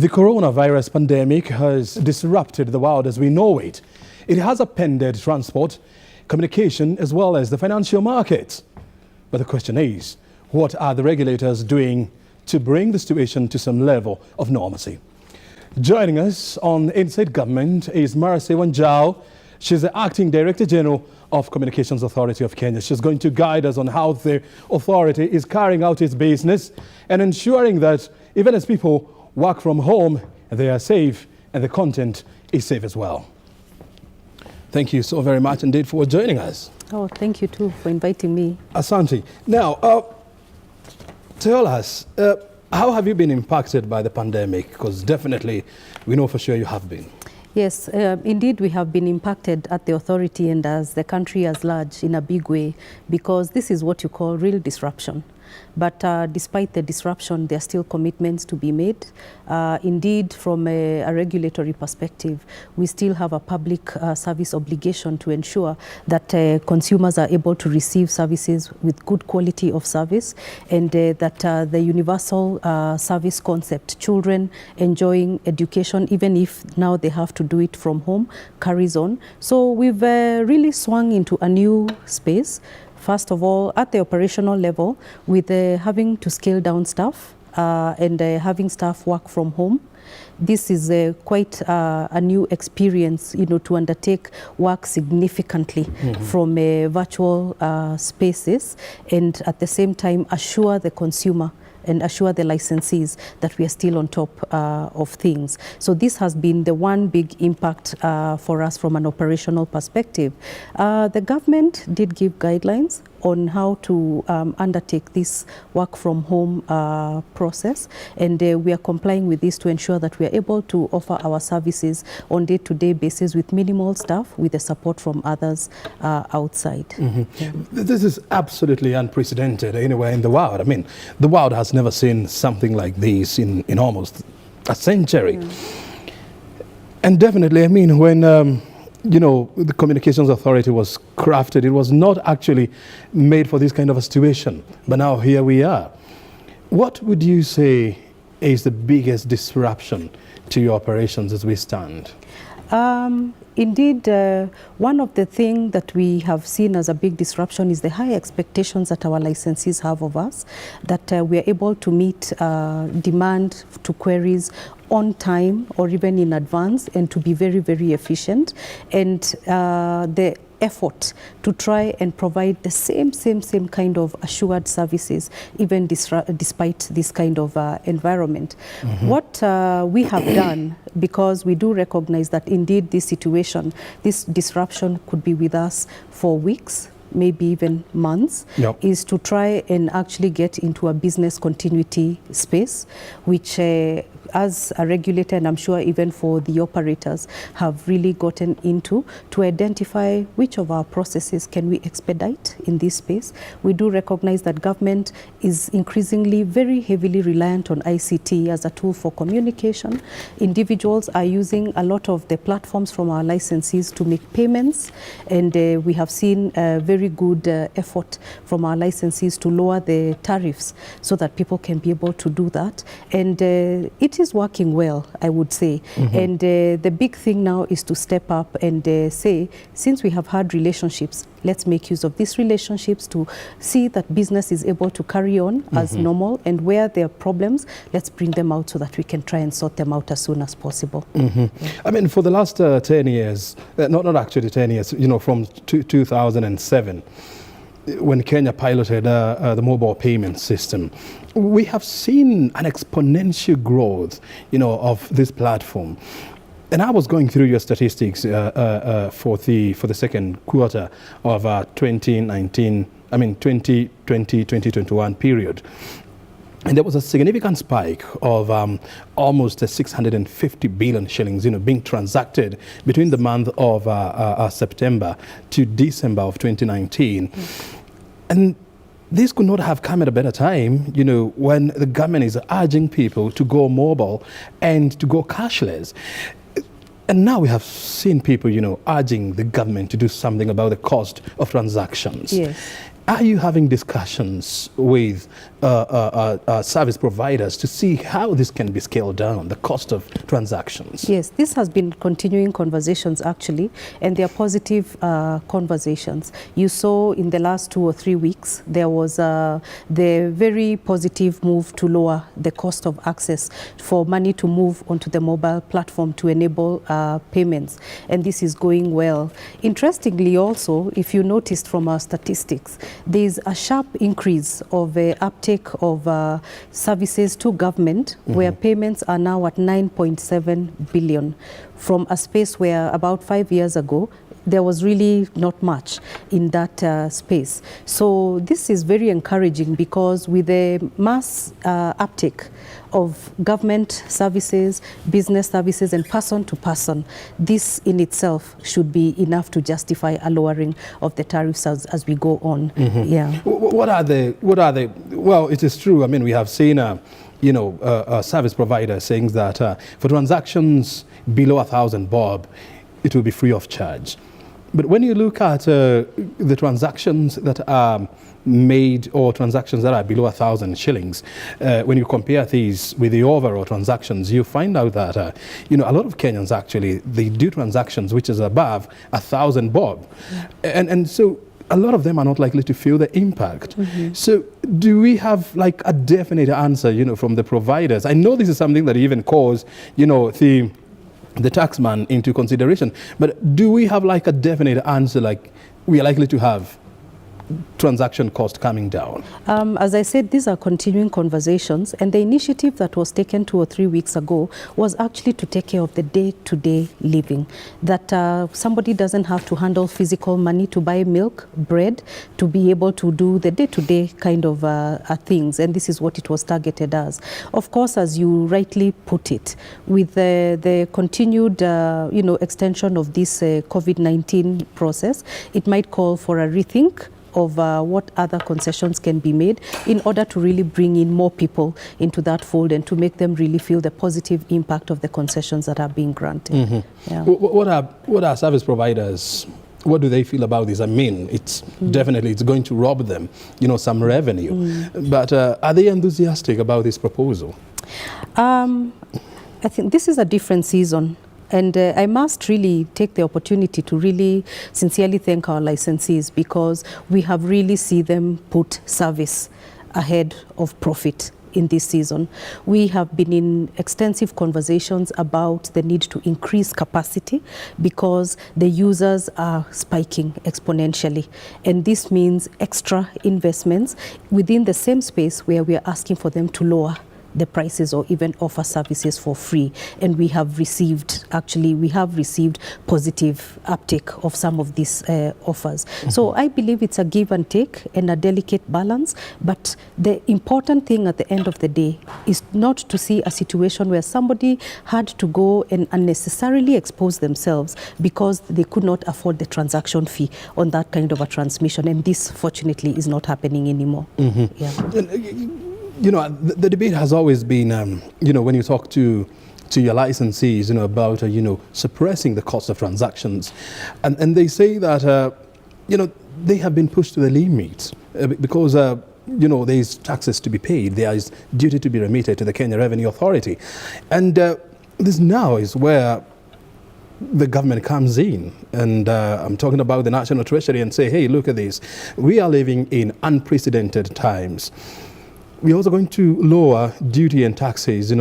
The coronavirus pandemic has disrupted the world as we know it. It has upended transport, communication, as well as the financial markets. But the question is, what are the regulators doing to bring the situation to some level of normalcy? Joining us on Inside Government is Mercy Wanjau. She's the Acting Director General of Communications Authority of Kenya. She's going to guide us on how the authority is carrying out its business and ensuring that even as people work from home, they are safe and the content is safe as well. Thank you so very much indeed for joining us. Oh, thank you too for inviting me. Asante. Now, tell us, how have you been impacted by the pandemic? Because definitely we know for sure you have been. Yes, indeed we have been impacted at the authority and as the country as large in a big way, because this is what you call real disruption. But despite the disruption, there are still commitments to be made. Indeed, from a regulatory perspective, we still have a public service obligation to ensure that consumers are able to receive services with good quality of service, and that the universal service concept, children enjoying education, even if now they have to do it from home, carries on. So we've really swung into a new space. First of all, at the operational level, with having to scale down staff and having staff work from home. This is quite a new experience, you know, to undertake work significantly from virtual spaces, and at the same time assure the consumer and assure the licensees that we are still on top of things. So this has been the one big impact for us from an operational perspective. The government did give guidelines on how to undertake this work from home process, and we are complying with this to ensure that we are able to offer our services on day-to-day basis with minimal staff, with the support from others outside. Yeah. This is absolutely unprecedented anywhere in the world. I mean, the world has never seen something like this in almost a century. And definitely, I mean, when you know, the Communications Authority was crafted, it was not actually made for this kind of a situation. But now here we are. What would you say is the biggest disruption to your operations as we stand? Indeed, one of the things that we have seen as a big disruption is the high expectations that our licensees have of us, that we are able to meet demand to queries on time or even in advance, and to be very, very efficient. And the effort to try and provide the same kind of assured services, even despite this kind of environment. What we have done, because we do recognize that indeed this situation, this disruption could be with us for weeks, maybe even months, is to try and actually get into a business continuity space, which as a regulator, and I'm sure even for the operators, have really gotten into, to identify which of our processes can we expedite in this space. We do recognize that government is increasingly very heavily reliant on ICT as a tool for communication. Individuals are using a lot of the platforms from our licensees to make payments, and we have seen very good effort from our licensees to lower the tariffs so that people can be able to do that. And it is working well, I would say. And the big thing now is to step up and say, since we have had relationships, let's make use of these relationships to see that business is able to carry on as normal, and where there are problems, let's bring them out so that we can try and sort them out as soon as possible. I mean, for the last 10 years, not actually 10 years, you know, from 2007, when Kenya piloted the mobile payment system, we have seen an exponential growth, you know, of this platform. And I was going through your statistics for the second quarter of 2019, I mean 2020-2021 period. And there was a significant spike of almost 650 billion shillings, you know, being transacted between the month of September to December of 2019. And this could not have come at a better time, you know, when the government is urging people to go mobile and to go cashless. And now we have seen people, you know, urging the government to do something about the cost of transactions. Yes. Are you having discussions with service providers to see how this can be scaled down, the cost of transactions? Yes, this has been continuing conversations actually, and they are positive conversations. You saw in the last 2 or 3 weeks, there was the very positive move to lower the cost of access for money to move onto the mobile platform to enable payments, and this is going well. Interestingly also, if you noticed from our statistics, there is a sharp increase of uptake of services to government, where payments are now at 9.7 billion, from a space where about 5 years ago there was really not much in that space. So this is very encouraging, because with the mass uptake of government services, business services, and person to person, this in itself should be enough to justify a lowering of the tariffs as we go on. Yeah. What are the, well, it is true. I mean, we have seen a service provider saying that for transactions below 1,000 bob, it will be free of charge. But when you look at the transactions that are made, or transactions that are below 1,000 shillings, when you compare these with the overall transactions, you find out that a lot of Kenyans actually, they do transactions which is above 1,000 bob, and so a lot of them are not likely to feel the impact. So do we have like a definite answer, from the providers? I know this is something that even calls, the taxman into consideration, but do we have like a definite answer, like we are likely to have transaction cost coming down? As I said, these are continuing conversations, and the initiative that was taken 2 or 3 weeks ago was actually to take care of the day-to-day living, that somebody doesn't have to handle physical money to buy milk, bread, to be able to do the day-to-day kind of things, and this is what it was targeted as. Of course, as you rightly put it, with the continued extension of this COVID-19 process, it might call for a rethink of what other concessions can be made in order to really bring in more people into that fold, and to make them really feel the positive impact of the concessions that are being granted. Yeah. What are service providers, what do they feel about this? I mean, it's definitely, it's going to rob them, some revenue. But are they enthusiastic about this proposal? I think this is a different season. And I must really take the opportunity to really sincerely thank our licensees, because we have really seen them put service ahead of profit in this season. We have been in extensive conversations about the need to increase capacity, because the users are spiking exponentially. And this means extra investments within the same space where we are asking for them to lower the prices or even offer services for free. And we have received positive uptake of some of these offers. So I believe it's a give and take and a delicate balance, but the important thing at the end of the day is not to see a situation where somebody had to go and unnecessarily expose themselves because they could not afford the transaction fee on that kind of a transmission, and this fortunately is not happening anymore. Yeah. The debate has always been, when you talk to your licensees, about, suppressing the cost of transactions. And they say that, they have been pushed to the limit because, there is taxes to be paid. There is duty to be remitted to the Kenya Revenue Authority. And this now is where the government comes in, and I'm talking about the National Treasury, and say, hey, look at this. We are living in unprecedented times. We're also going to lower duty and taxes,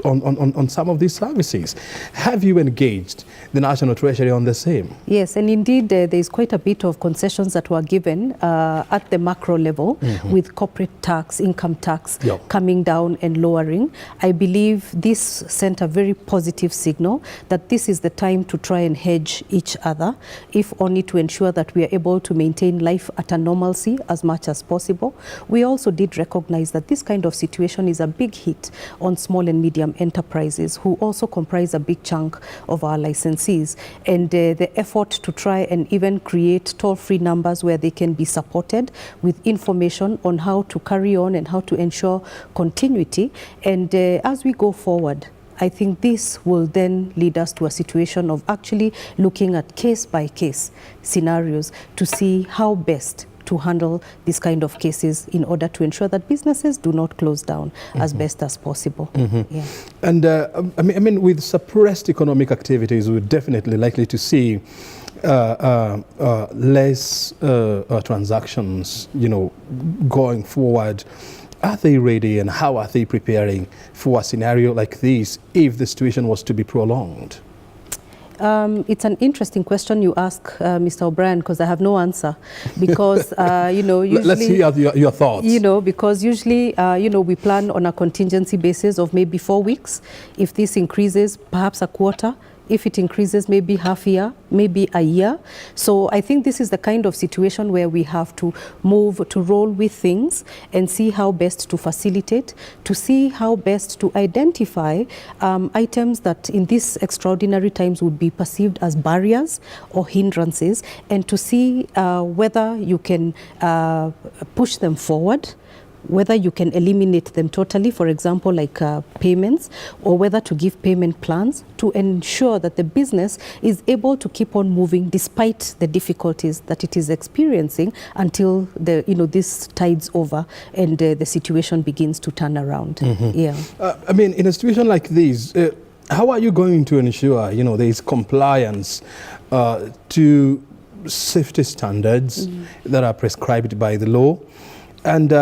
on some of these services. Have you engaged the National Treasury on the same? Yes, and indeed there is quite a bit of concessions that were given at the macro level, with corporate tax, income tax coming down and lowering. I believe this sent a very positive signal that this is the time to try and hedge each other, if only to ensure that we are able to maintain life at a normalcy as much as possible. We also did recognize that this kind of situation is a big hit on small and medium enterprises, who also comprise a big chunk of our licensees, and the effort to try and even create toll-free numbers where they can be supported with information on how to carry on and how to ensure continuity. And as we go forward, I think this will then lead us to a situation of actually looking at case-by-case scenarios to see how best to to handle these kind of cases in order to ensure that businesses do not close down as best as possible. Yeah. And I mean, with suppressed economic activities, we're definitely likely to see less transactions, going forward. Are they ready, and how are they preparing for a scenario like this if the situation was to be prolonged? It's an interesting question you ask, Mr. O'Brien, because I have no answer. Because, usually... Let's hear your thoughts. Because usually, we plan on a contingency basis of maybe 4 weeks. If this increases, perhaps a quarter. If it increases, maybe half a year, maybe a year. So I think this is the kind of situation where we have to move, to roll with things and see how best to facilitate, to see how best to identify items that in these extraordinary times would be perceived as barriers or hindrances, and to see whether you can push them forward, whether you can eliminate them totally, for example, like payments, or whether to give payment plans to ensure that the business is able to keep on moving despite the difficulties that it is experiencing until this tides over and the situation begins to turn around. Yeah. I mean, in a situation like this, how are you going to ensure, there is compliance to safety standards that are prescribed by the law? And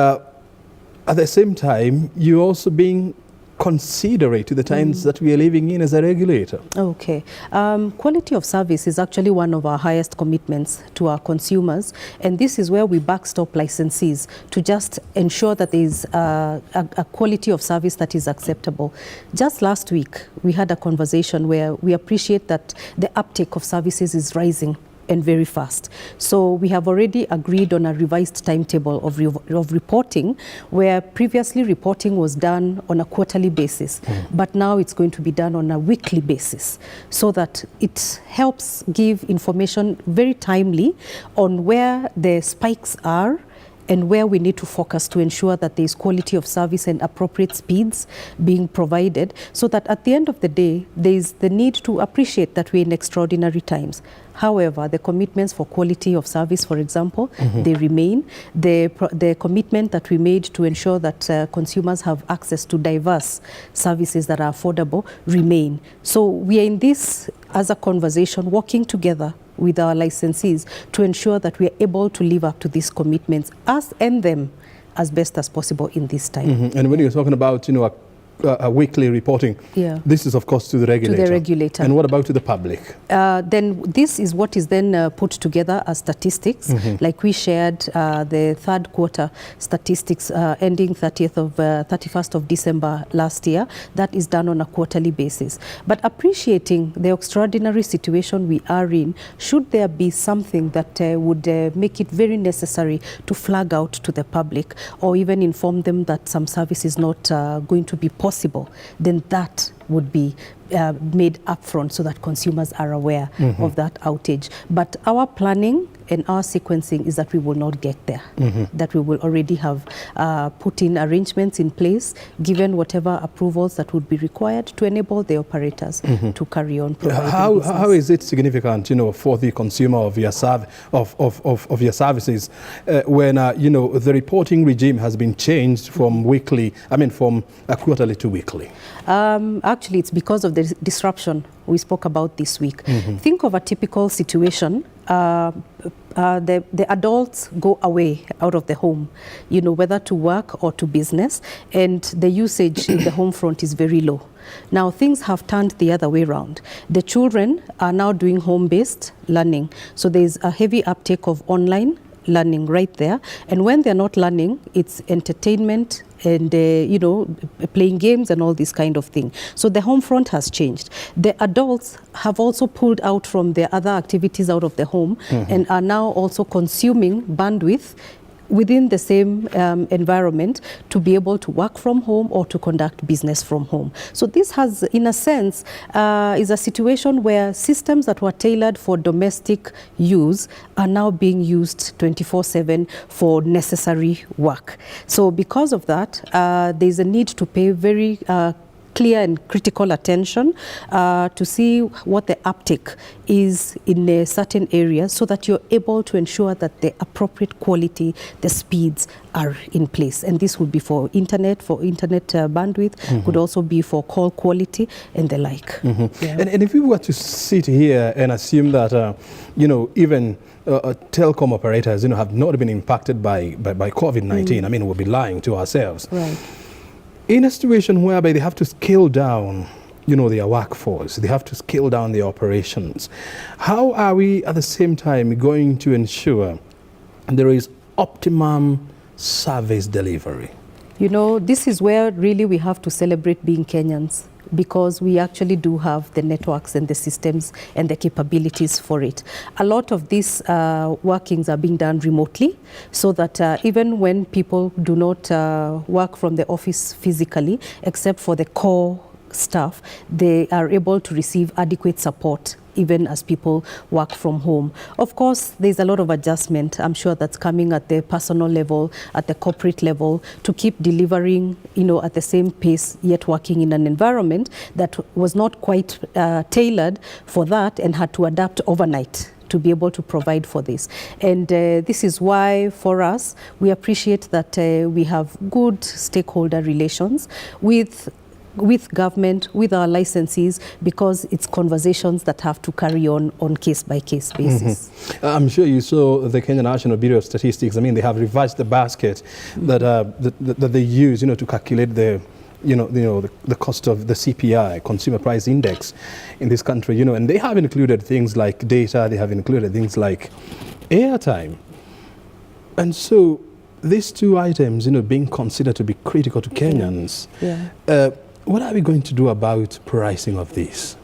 at the same time, you're also being considerate to the times that we are living in as a regulator. Okay. Quality of service is actually one of our highest commitments to our consumers, and this is where we backstop licensees to just ensure that there is a quality of service that is acceptable. Just last week, we had a conversation where we appreciate that the uptake of services is rising and very fast. So we have already agreed on a revised timetable of reporting, where previously reporting was done on a quarterly basis, but now it's going to be done on a weekly basis, so that it helps give information very timely on where the spikes are and where we need to focus to ensure that there is quality of service and appropriate speeds being provided, so that at the end of the day, there is the need to appreciate that we're in extraordinary times. However, the commitments for quality of service, for example, they remain. The commitment that we made to ensure that consumers have access to diverse services that are affordable remain. So we are in this as a conversation, working together with our licensees to ensure that we are able to live up to these commitments, us and them, as best as possible in this time. And when you're talking about, a weekly reporting, this is of course to the regulator. To the regulator. And what about to the public? Then this is what is then put together as statistics. Like we shared the third quarter statistics ending 31st of December last year. That is done on a quarterly basis. But appreciating the extraordinary situation we are in, should there be something that would make it very necessary to flag out to the public, or even inform them that some service is not going to be possible, then that would be made upfront so that consumers are aware of that outage. But our planning and our sequencing is that we will not get there, that we will already have put in arrangements in place, given whatever approvals that would be required to enable the operators to carry on providing business. How is it significant, for the consumer of your of your services when the reporting regime has been changed from from quarterly to weekly? Actually, it's because of the disruption we spoke about this week. Think of a typical situation. The adults go away out of the home, whether to work or to business, and the usage in the home front is very low. Now things have turned the other way around. The children are now doing home-based learning, so there's a heavy uptake of online learning right there, and when they're not learning, it's entertainment and playing games and all this kind of thing. So the home front has changed. The adults have also pulled out from their other activities out of the home and are now also consuming bandwidth within the same environment to be able to work from home or to conduct business from home. So this has, in a sense, is a situation where systems that were tailored for domestic use are now being used 24/7 for necessary work. So because of that, there's a need to pay very clear and critical attention to see what the uptake is in a certain area, so that you're able to ensure that the appropriate quality, the speeds are in place. And this would be for internet bandwidth, could also be for call quality and the like. Yeah. And if we were to sit here and assume that, even telecom operators, have not been impacted by COVID-19, I mean, we'll be lying to ourselves. Right. In a situation whereby they have to scale down, their workforce, they have to scale down their operations, how are we at the same time going to ensure there is optimum service delivery? This is where really we have to celebrate being Kenyans, because we actually do have the networks and the systems and the capabilities for it. A lot of these workings are being done remotely, so that even when people do not work from the office physically, except for the core staff, they are able to receive adequate support even as people work from home. Of course, there's a lot of adjustment, I'm sure, that's coming at the personal level, at the corporate level, to keep delivering, at the same pace, yet working in an environment that was not quite tailored for that and had to adapt overnight to be able to provide for this. And this is why, for us, we appreciate that we have good stakeholder relations with government, with our licensees, because it's conversations that have to carry on case-by-case basis. I'm sure you saw the Kenya National Bureau of Statistics. I mean, they have revised the basket that they use, to calculate the cost of the CPI, Consumer Price Index, in this country, and they have included things like data, they have included things like airtime. And so these two items, being considered to be critical to Kenyans, what are we going to do about pricing of these?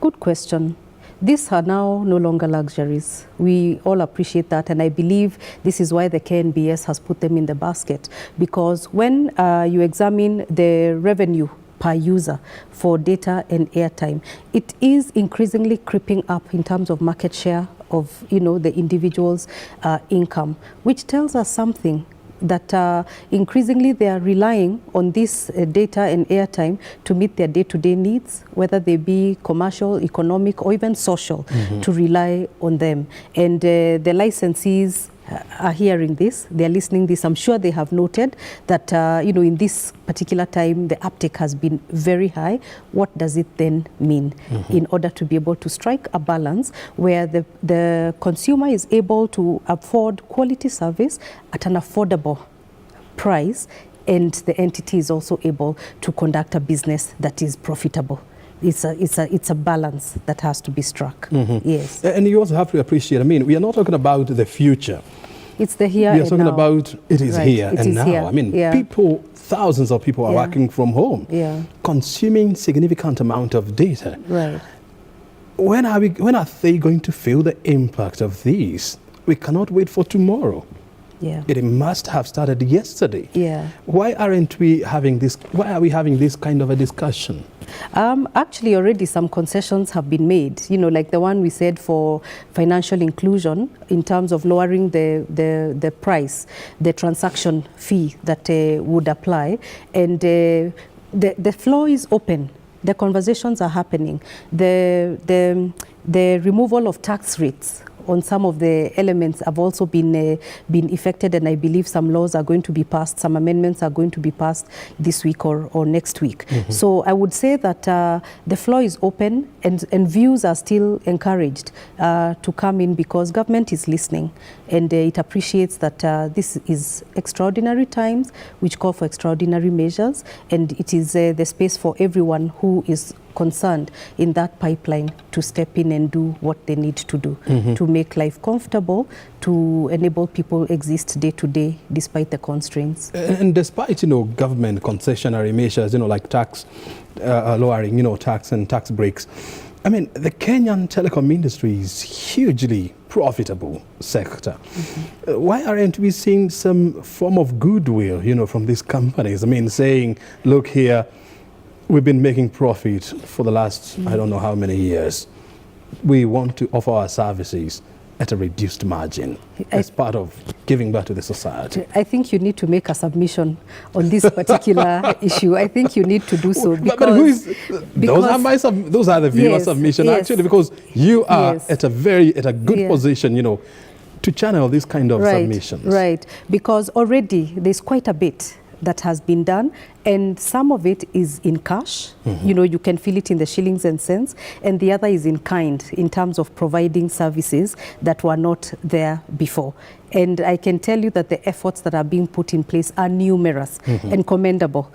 Good question. These are now no longer luxuries. We all appreciate that, and I believe this is why the KNBS has put them in the basket, because when you examine the revenue per user for data and airtime, it is increasingly creeping up in terms of market share of the individual's income, which tells us something, that increasingly they are relying on this data and airtime to meet their day-to-day needs, whether they be commercial, economic, or even social, to rely on them. And the licensees are hearing this, they're listening this. I'm sure they have noted that, in this particular time, the uptake has been very high. What does it then mean in order to be able to strike a balance where the consumer is able to afford quality service at an affordable price, and the entity is also able to conduct a business that is profitable? It's a balance that has to be struck. Yes. And you also have to appreciate, we are not talking about the future. It's the here and now. We are talking about it is here and now. Here. People, thousands of people are working from home, consuming significant amount of data. Right. When are they going to feel the impact of these? We cannot wait for tomorrow. Yeah. It must have started yesterday. Yeah. Why aren't we having this? Why are we having this kind of a discussion? Actually, already some concessions have been made, like the one we said for financial inclusion, in terms of lowering the price, the transaction fee that would apply. And the floor is open. The conversations are happening. The removal of tax rates on some of the elements have also been effected, and I believe some laws are going to be passed, some amendments are going to be passed this week or next week. So I would say that the floor is open, and views are still encouraged to come in, because government is listening, and it appreciates that this is extraordinary times which call for extraordinary measures, and it is the space for everyone who is concerned in that pipeline to step in and do what they need to do to make life comfortable, to enable people exist day to day despite the constraints. And despite, government concessionary measures, like tax lowering, tax and tax breaks, the Kenyan telecom industry is hugely profitable sector. Why aren't we seeing some form of goodwill, from these companies? Saying, look here, we've been making profit for the last, I don't know how many years. We want to offer our services at a reduced margin as part of giving back to the society? I think you need to make a submission on this particular issue. I think you need to do so because those are the viewer yes, submission yes, actually, because you are yes, at a good position, to channel these kind of submissions. Right, because already there's quite a bit that has been done, and some of it is in cash. You can feel it in the shillings and cents, and the other is in kind in terms of providing services that were not there before. And I can tell you that the efforts that are being put in place are numerous and commendable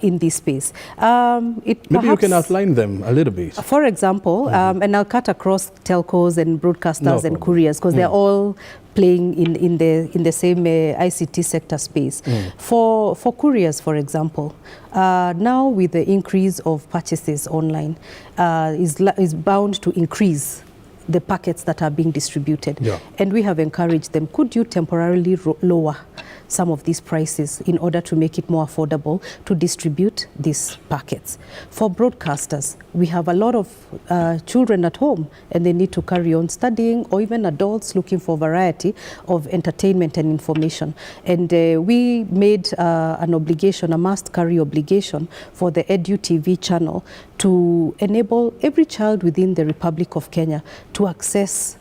in this space. Maybe you can outline them a little bit. For example, and I'll cut across telcos and broadcasters and couriers, because they're all playing in the same ICT sector space. For couriers, for example, now with the increase of purchases online, is bound to increase the packets that are being distributed. Yeah. And we have encouraged them, could you temporarily lower some of these prices in order to make it more affordable to distribute these packets? For broadcasters, we have a lot of children at home, and they need to carry on studying, or even adults looking for variety of entertainment and information. And we made an obligation, a must-carry obligation for the EduTV channel to enable every child within the Republic of Kenya to access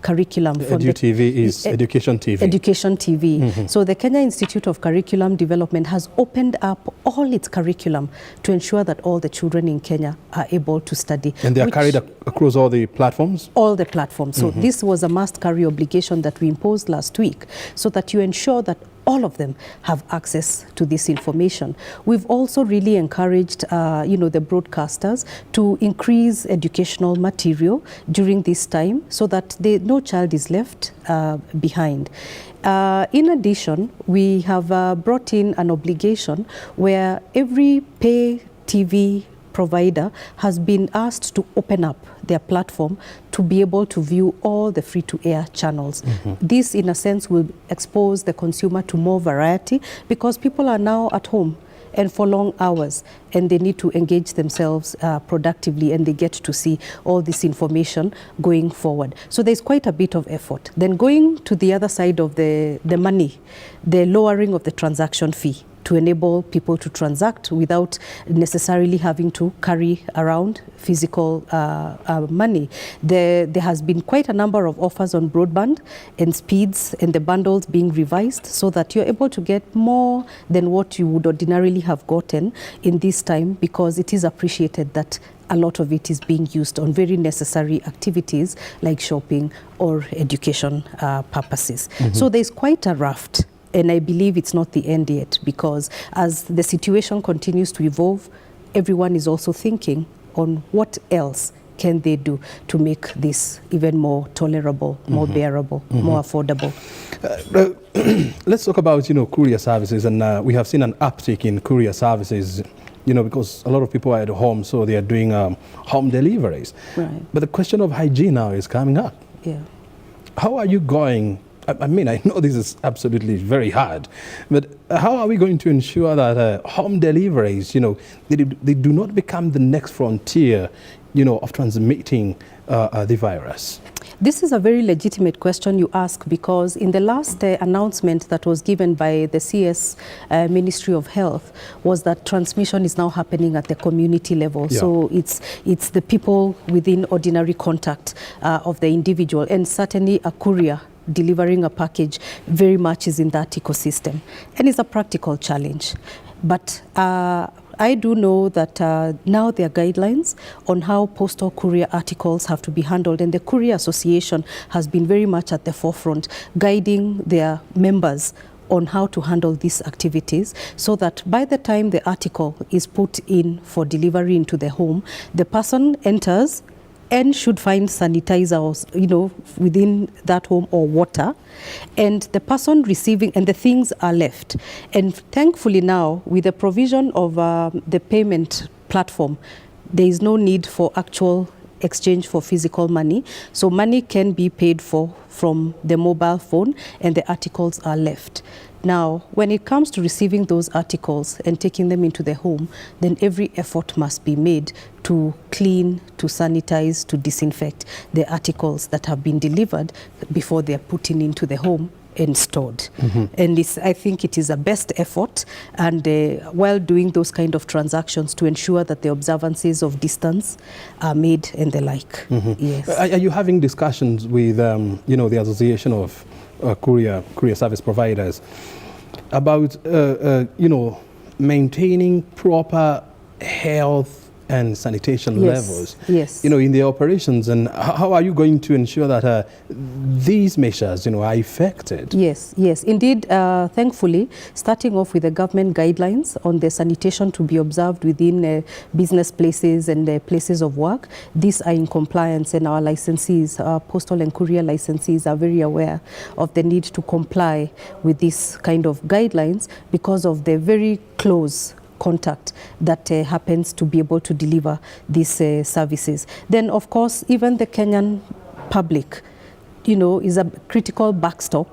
curriculum. EduTV is Education TV. Education TV. So the Kenya Institute of Curriculum Development has opened up all its curriculum to ensure that all the children in Kenya are able to study. And they are carried across all the platforms? All the platforms. So this was a must-carry obligation that we imposed last week, so that you ensure that all of them have access to this information. We've also really encouraged, the broadcasters to increase educational material during this time, so that no child is left behind. In addition, we have brought in an obligation where every pay TV provider has been asked to open up their platform to be able to view all the free-to-air channels. This, in a sense, will expose the consumer to more variety, because people are now at home and for long hours, and they need to engage themselves productively, and they get to see all this information going forward. So there's quite a bit of effort. Then going to the other side of the money, the lowering of the transaction fee, to enable people to transact without necessarily having to carry around physical money. There has been quite a number of offers on broadband and speeds, and the bundles being revised, so that you're able to get more than what you would ordinarily have gotten in this time, because it is appreciated that a lot of it is being used on very necessary activities like shopping or education purposes. So there's quite a raft. And I believe it's not the end yet, because as the situation continues to evolve, everyone is also thinking on what else can they do to make this even more tolerable, more bearable, more affordable. Let's talk about, courier services, and we have seen an uptick in courier services, because a lot of people are at home, so they are doing home deliveries. Right. But the question of hygiene now is coming up. Yeah. How are you going? I mean, I know this is absolutely very hard, but how are we going to ensure that home deliveries, they do not become the next frontier, of transmitting the virus? This is a very legitimate question you ask, because in the last announcement that was given by the CS Ministry of Health was that transmission is now happening at the community level. Yeah. So it's the people within ordinary contact of the individual, and certainly a courier delivering a package very much is in that ecosystem, and it's a practical challenge. But I do know that now there are guidelines on how postal courier articles have to be handled, and the Courier Association has been very much at the forefront, guiding their members on how to handle these activities, so that by the time the article is put in for delivery into the home, the person enters and should find sanitizers, within that home, or water, and the person receiving, and the things are left. And thankfully now, with the provision of the payment platform, there is no need for actual exchange for physical money. So money can be paid for from the mobile phone, and the articles are left. Now, when it comes to receiving those articles and taking them into the home, then every effort must be made to clean, to sanitize, to disinfect the articles that have been delivered before they are put into the home and stored. And I think it is a best effort, and while doing those kind of transactions, to ensure that the observances of distance are made and the like. Yes. Are you having discussions with the Association of courier service providers about maintaining proper health and sanitation levels, yes, in the operations, and how are you going to ensure that these measures, are effected? Yes, indeed. Thankfully, starting off with the government guidelines on the sanitation to be observed within business places and places of work, these are in compliance, and our licensees, our postal and courier licensees, are very aware of the need to comply with this kind of guidelines because of the very close contact that happens to be able to deliver these services. Then, of course, even the Kenyan public, is a critical backstop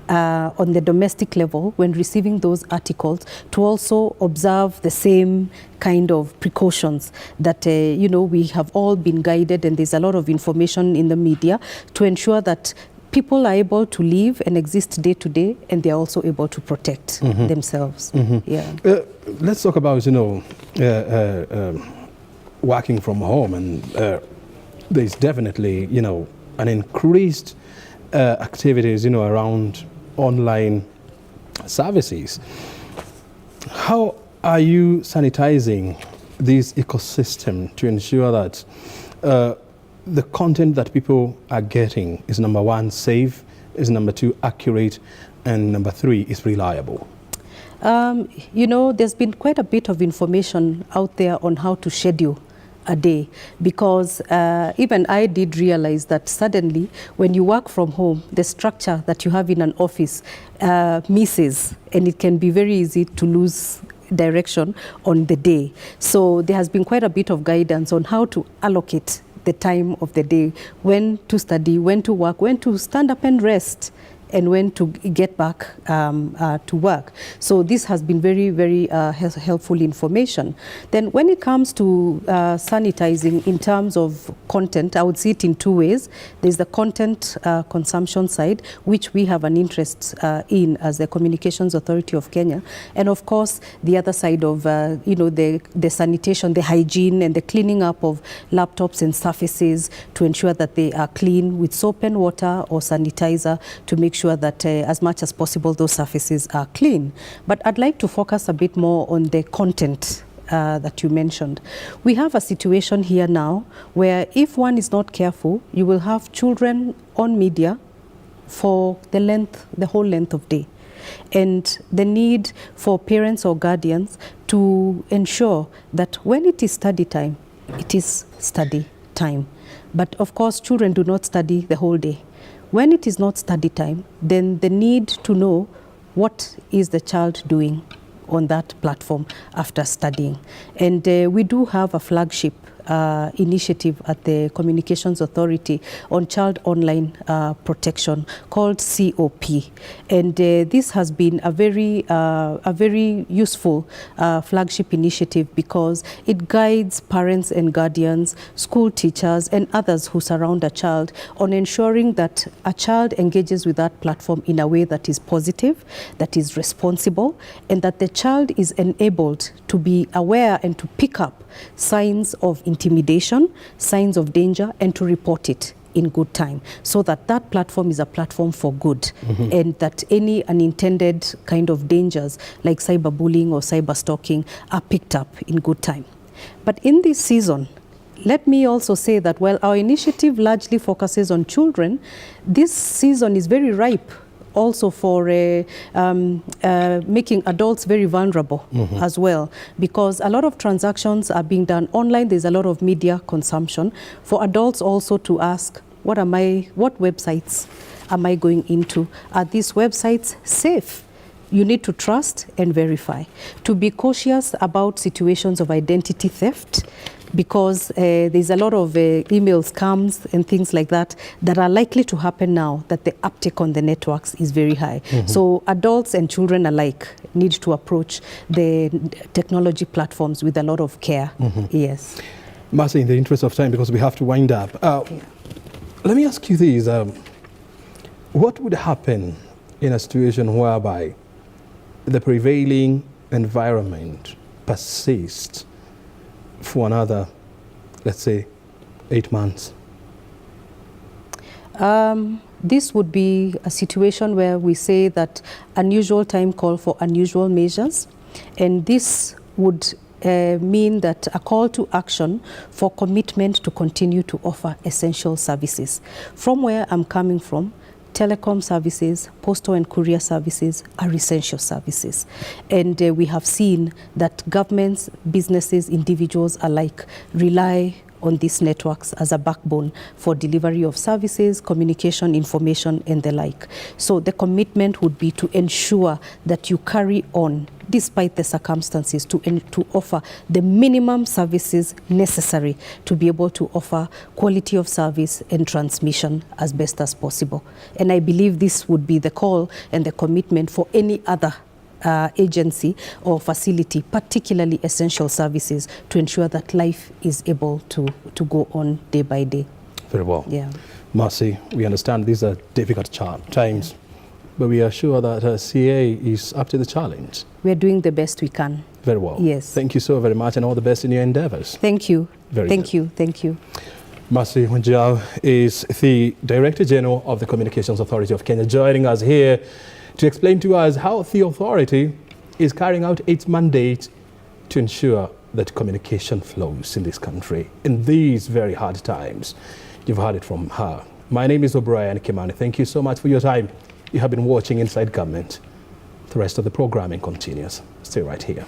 on the domestic level when receiving those articles, to also observe the same kind of precautions that, we have all been guided, and there's a lot of information in the media to ensure that people are able to live and exist day to day, and they're also able to protect themselves. Let's talk about, working from home, and there's definitely, an increased activities, around online services. How are you sanitizing this ecosystem to ensure that the content that people are getting is, number one, safe, is number two, accurate, and number three, is reliable? There's been quite a bit of information out there on how to schedule a day, because even I did realize that suddenly when you work from home, the structure that you have in an office misses, and it can be very easy to lose direction on the day. So there has been quite a bit of guidance on how to allocate the time of the day, when to study, when to work, when to stand up and rest, and when to get back to work. So this has been very, very helpful information. Then when it comes to sanitizing in terms of content, I would see it in two ways. There's the content consumption side, which we have an interest in as the Communications Authority of Kenya. And of course, the other side of, the sanitation, the hygiene, and the cleaning up of laptops and surfaces to ensure that they are clean with soap and water or sanitizer, to make sure that as much as possible those surfaces are clean. But I'd like to focus a bit more on the content that you mentioned. We have a situation here now where if one is not careful, you will have children on media for the whole length of day. And the need for parents or guardians to ensure that when it is study time, it is study time. But of course, children do not study the whole day. When it is not study time, then the need to know what is the child doing on that platform after studying. And we do have a flagship initiative at the Communications Authority on child online protection called COP. And this has been a very useful flagship initiative, because it guides parents and guardians, school teachers, and others who surround a child on ensuring that a child engages with that platform in a way that is positive, that is responsible, and that the child is enabled to be aware and to pick up signs of intimidation, signs of danger, and to report it in good time, so that that platform is a platform for good, and that any unintended kind of dangers like cyberbullying or cyberstalking are picked up in good time. But in this season, let me also say that while our initiative largely focuses on children, this season is very ripe also for making adults very vulnerable as well, because a lot of transactions are being done online. There's a lot of media consumption. For adults also to ask, what websites am I going into? Are these websites safe? You need to trust and verify. To be cautious about situations of identity theft, because there's a lot of email scams and things like that that are likely to happen now that the uptake on the networks is very high. So adults and children alike need to approach the technology platforms with a lot of care. Yes. Mercy, in the interest of time, because we have to wind up, let me ask you this. What would happen in a situation whereby the prevailing environment persists for another, let's say, 8 months? This would be a situation where we say that unusual time call for unusual measures, and this would mean that a call to action for commitment to continue to offer essential services. From where I'm coming from, telecom services, postal and courier services are essential services. And we have seen that governments, businesses, individuals alike rely on these networks as a backbone for delivery of services, communication, information, and the like. So the commitment would be to ensure that you carry on, despite the circumstances, to offer the minimum services necessary to be able to offer quality of service and transmission as best as possible. And I believe this would be the call and the commitment for any other agency or facility, particularly essential services, to ensure that life is able to go on day by day. Very well. Yeah. Mercy, we understand these are difficult times, but we are sure that CA is up to the challenge. We are doing the best we can. Very well. Yes. Thank you so very much, and all the best in your endeavors. Thank you. Thank you. Thank you. Mercy Wanjau is the Director General of the Communications Authority of Kenya, joining us here to explain to us how the authority is carrying out its mandate to ensure that communication flows in this country in these very hard times. You've heard it from her. My name is O'Brien Kimani. Thank you so much for your time. You have been watching Inside Government. The rest of the programming continues. Stay right here.